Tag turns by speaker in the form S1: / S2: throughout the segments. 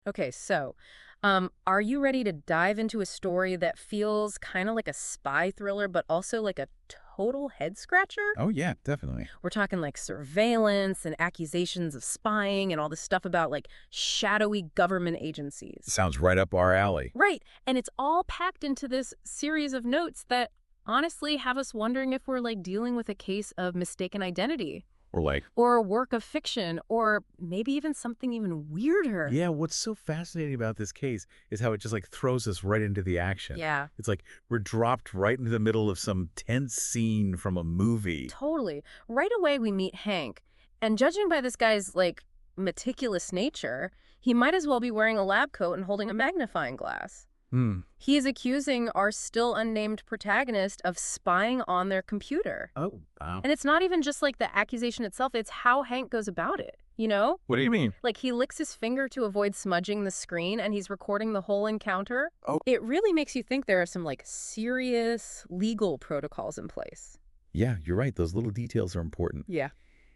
S1: Okay, so, are you ready to dive into a story that feels kind of like a spy thriller, but also like a total head scratcher?
S2: Oh, yeah, definitely.
S1: We're talking like surveillance and accusations of spying and all this stuff about like shadowy government agencies.
S2: Sounds right up our alley.
S1: Right. And it's all packed into this series of notes that honestly have us wondering if we're like dealing with a case of mistaken identity
S2: Or like,
S1: or a work of fiction or maybe even something even weirder.
S2: yeah, what's so fascinating about this case is how it just like throws us right into the action.
S1: Yeah.
S2: It's like we're dropped right into the middle of some tense scene from a movie.
S1: Totally. Right away, we meet Hank. And judging by this guy's, like, meticulous nature, he might as well be wearing a lab coat and holding a magnifying glass.
S2: Hmm.
S1: He is accusing our still unnamed protagonist of spying on their computer.
S2: Oh, wow.
S1: And it's not even just, like, the accusation itself, it's how Hank goes about it, you know?
S2: What do you mean?
S1: Like, he licks his finger to avoid smudging the screen, and he's recording the whole encounter.
S2: Oh.
S1: It really makes you think there are some, like, serious legal protocols in place.
S2: Yeah, you're right. Those little details are important.
S1: Yeah.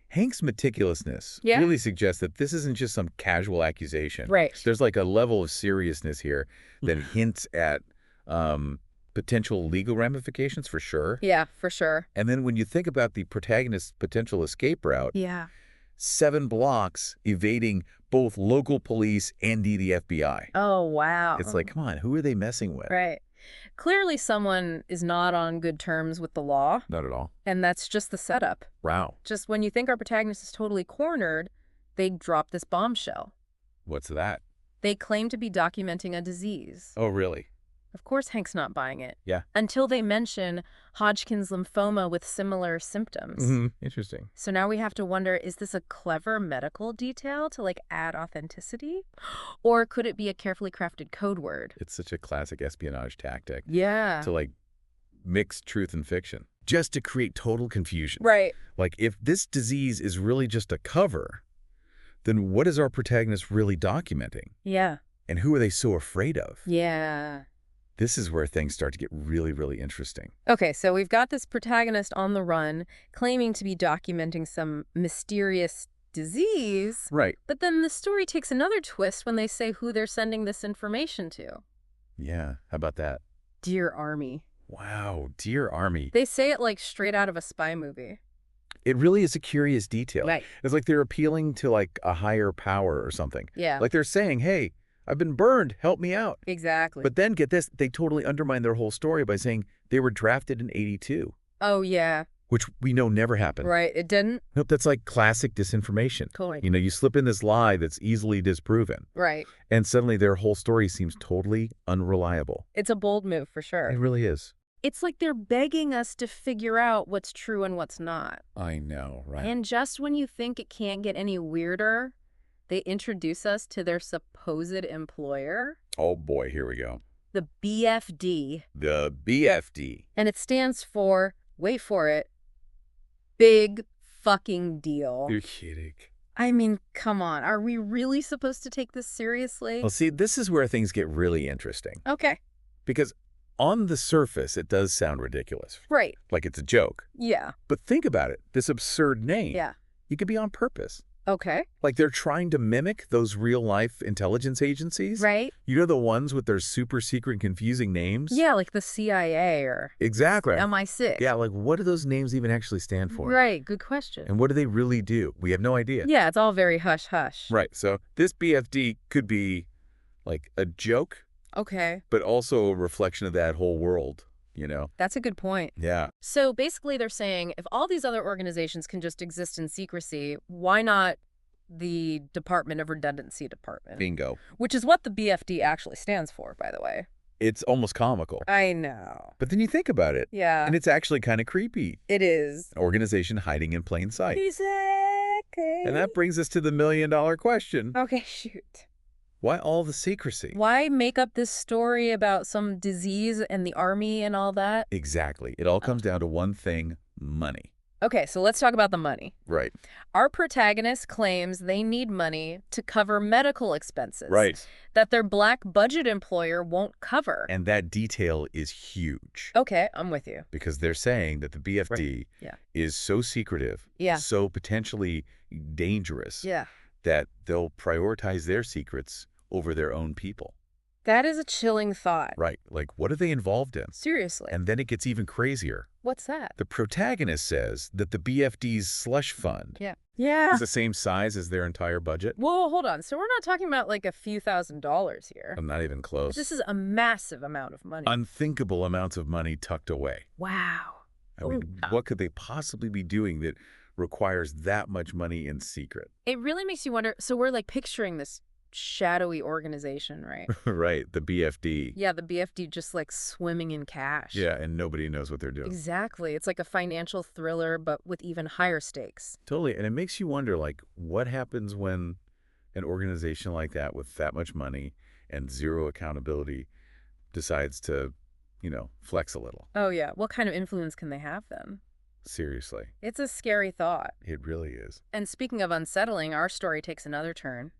S2: Hank's meticulousness
S1: Yeah.
S2: really suggests that this isn't just some casual accusation.
S1: Right.
S2: There's like a level of seriousness here that hints at potential legal ramifications for sure.
S1: Yeah, for sure.
S2: And then when you think about the protagonist's potential escape route,
S1: Yeah.
S2: 7 blocks evading both local police and the FBI.
S1: Oh, wow.
S2: It's like, come on, who are they messing with?
S1: Right. Clearly someone is not on good terms with the law,
S2: Not at all.
S1: and that's just the setup.
S2: Wow.
S1: Just when you think our protagonist is totally cornered, they drop this bombshell.
S2: What's that?
S1: They claim to be documenting a disease.
S2: Oh, really?
S1: Of course Hank's not buying it.
S2: Yeah.
S1: Until they mention Hodgkin's lymphoma with similar symptoms.
S2: Interesting.
S1: So now we have to wonder, is this a clever medical detail to like add authenticity? Or could it be a carefully crafted code word?
S2: It's such a classic espionage tactic
S1: Yeah.
S2: to like mix truth and fiction just to create total confusion.
S1: Right.
S2: Like if this disease is really just a cover, then what is our protagonist really documenting?
S1: Yeah.
S2: And who are they so afraid of?
S1: Yeah.
S2: This is where things start to get really, really interesting.
S1: Okay, so we've got this protagonist on the run claiming to be documenting some mysterious disease,
S2: Right.
S1: but then the story takes another twist when they say who they're sending this information to.
S2: Yeah. How about that?
S1: Dear Army.
S2: Wow. Dear Army.
S1: They say it like straight out of a spy movie.
S2: It really is a curious detail.
S1: Right.
S2: It's like they're appealing to like a higher power or something.
S1: Yeah.
S2: Like they're saying, hey, I've been burned. Help me out.
S1: Exactly.
S2: But then get this, they totally undermine their whole story by saying they were drafted in '82,
S1: oh, yeah.
S2: which we know never happened.
S1: Right. It didn't?
S2: Nope, that's like classic disinformation.
S1: Totally.
S2: You know, you slip in this lie that's easily disproven,
S1: Right.
S2: and suddenly their whole story seems totally unreliable.
S1: It's a bold move for
S2: It
S1: sure.
S2: really is.
S1: It's like they're begging us to figure out what's true and what's not.
S2: I know, right?
S1: And just when you think it can't get any weirder, they introduce us to their supposed employer,
S2: Oh boy, here we go.
S1: the BFD.
S2: The BFD.
S1: And it stands for, wait for it, Big Fucking Deal.
S2: You're kidding.
S1: I mean, come on. Are we really supposed to take this seriously?
S2: Well, see, this is where things get really interesting.
S1: Okay.
S2: Because on the surface, it does sound ridiculous.
S1: Right.
S2: Like it's a joke.
S1: Yeah.
S2: But think about it. This absurd name.
S1: Yeah.
S2: It could be on purpose.
S1: Okay.
S2: Like they're trying to mimic those real-life intelligence agencies.
S1: Right?
S2: You know the ones with their super secret confusing names?
S1: Yeah, like the CIA or
S2: Exactly.
S1: MI6.
S2: Yeah, like what do those names even actually stand for?
S1: Right. Good question.
S2: And what do they really do? We have no idea.
S1: Yeah, it's all very hush-hush.
S2: Right. So this BFD could be like a joke,
S1: Okay.
S2: but also a reflection of that whole world, you know?
S1: That's a good point.
S2: Yeah.
S1: So basically they're saying if all these other organizations can just exist in secrecy, why not the Department of Redundancy Department?
S2: Bingo.
S1: Which is what the BFD actually stands for, by the way.
S2: It's almost comical.
S1: I know.
S2: But then you think about it,
S1: Yeah.
S2: and it's actually kind of creepy.
S1: It is.
S2: An organization hiding in plain sight.
S1: Exactly.
S2: And that brings us to the million-dollar question.
S1: Okay, shoot.
S2: Why all the secrecy?
S1: Why make up this story about some disease and the army and all that?
S2: Exactly. It all comes down to one thing, money.
S1: Okay, so let's talk about the money.
S2: Right.
S1: Our protagonist claims they need money to cover medical expenses.
S2: Right.
S1: That their black budget employer won't cover.
S2: And that detail is huge.
S1: Okay, I'm with you.
S2: Because they're saying that the BFD
S1: Yeah.
S2: is so secretive,
S1: Yeah.
S2: so potentially dangerous,
S1: Yeah.
S2: that they'll prioritize their secrets over their own people.
S1: That is a chilling thought.
S2: Right. Like, what are they involved in?
S1: Seriously.
S2: And then it gets even crazier.
S1: What's that?
S2: The protagonist says that the BFD's slush fund
S1: Yeah.
S2: is the same size as their entire budget.
S1: Whoa, hold on. So we're not talking about like a few $1,000s here.
S2: I'm not even close.
S1: This is a massive amount of money.
S2: Unthinkable amounts of money tucked away.
S1: Wow.
S2: I mean, what could they possibly be doing that requires that much money in secret?
S1: It really makes you wonder. So we're like picturing this shadowy organization, right?
S2: Right, the BFD.
S1: Yeah, the BFD just like swimming in cash.
S2: Yeah, and nobody knows what they're doing.
S1: Exactly. It's like a financial thriller, but with even higher stakes.
S2: Totally, and it makes you wonder, like, what happens when an organization like that with that much money and zero accountability decides to, flex a little?
S1: Oh, yeah. What kind of influence can they have then?
S2: Seriously.
S1: It's a scary thought.
S2: It really is.
S1: And speaking of unsettling, our story takes another turn.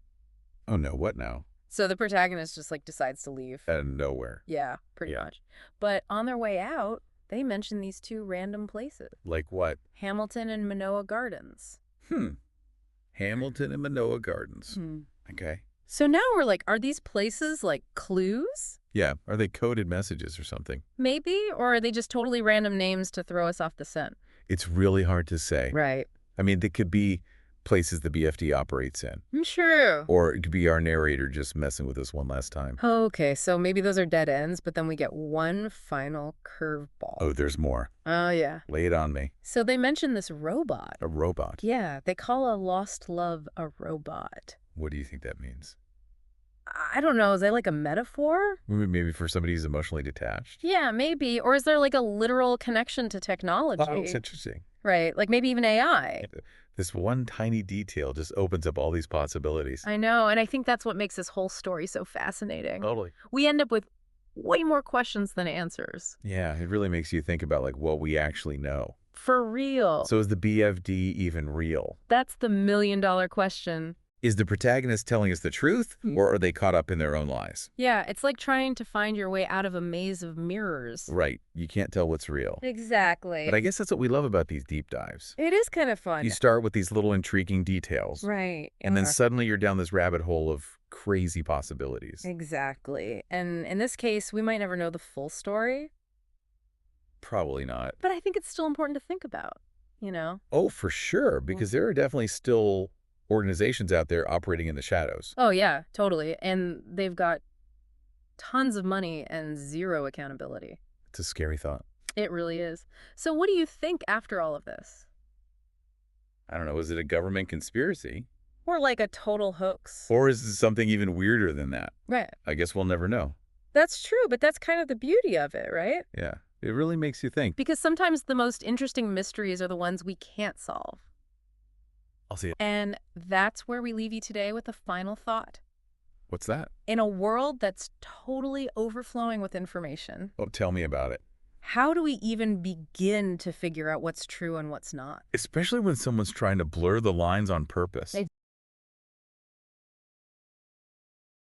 S2: Oh, no, what now?
S1: So the protagonist just like decides to leave.
S2: Out of nowhere.
S1: Yeah, pretty much. But on their way out, they mention these two random places.
S2: Like what?
S1: Hamilton and Manoa Gardens.
S2: Hamilton and Manoa Gardens. Okay.
S1: So now we're like, are these places like clues?
S2: Yeah, are they coded messages or something?
S1: Maybe, or are they just totally random names to throw us off the scent?
S2: It's really hard to say.
S1: Right.
S2: I mean, they could be places the BFD operates in.
S1: I'm sure.
S2: Or it could be our narrator just messing with us one last time.
S1: Okay, so maybe those are dead ends, but then we get one final curveball.
S2: Oh, there's more.
S1: Oh, yeah.
S2: Lay it on me.
S1: So they mention this robot.
S2: A robot?
S1: Yeah, they call a lost love a robot.
S2: What do you think that means?
S1: I don't know. Is that like a metaphor?
S2: Maybe for somebody who's emotionally detached?
S1: Yeah, maybe. Or is there like a literal connection to technology?
S2: Oh, it's interesting.
S1: Right, like maybe even AI.
S2: This one tiny detail just opens up all these possibilities.
S1: I know, and I think that's what makes this whole story so fascinating.
S2: Totally.
S1: We end up with way more questions than answers.
S2: Yeah, it really makes you think about like what we actually know.
S1: For real.
S2: So is the BFD even real?
S1: That's the million-dollar question.
S2: Is the protagonist telling us the truth, or are they caught up in their own lies?
S1: Yeah, it's like trying to find your way out of a maze of mirrors.
S2: Right. You can't tell what's real.
S1: Exactly.
S2: But I guess that's what we love about these deep dives.
S1: It is kind of fun.
S2: You start with these little intriguing details.
S1: Right.
S2: And then suddenly you're down this rabbit hole of crazy possibilities.
S1: Exactly. And in this case, we might never know the full story.
S2: Probably not.
S1: But I think it's still important to think about,
S2: Oh, for sure. Because there are definitely still organizations out there operating in the shadows.
S1: Oh, yeah, totally. And they've got tons of money and zero accountability.
S2: It's a scary thought.
S1: It really is. So what do you think after all of this?
S2: I don't know. Is it a government conspiracy?
S1: Or like a total hoax?
S2: Or is it something even weirder than that?
S1: Right.
S2: I guess we'll never know.
S1: That's true, but that's kind of the beauty of it, right?
S2: Yeah. It really makes you think.
S1: Because sometimes the most interesting mysteries are the ones we can't solve.
S2: I'll see it.
S1: And that's where we leave you today with a final thought.
S2: What's that?
S1: In a world that's totally overflowing with information,
S2: Oh, tell me about it.
S1: how do we even begin to figure out what's true and what's not?
S2: Especially when someone's trying to blur the lines on purpose.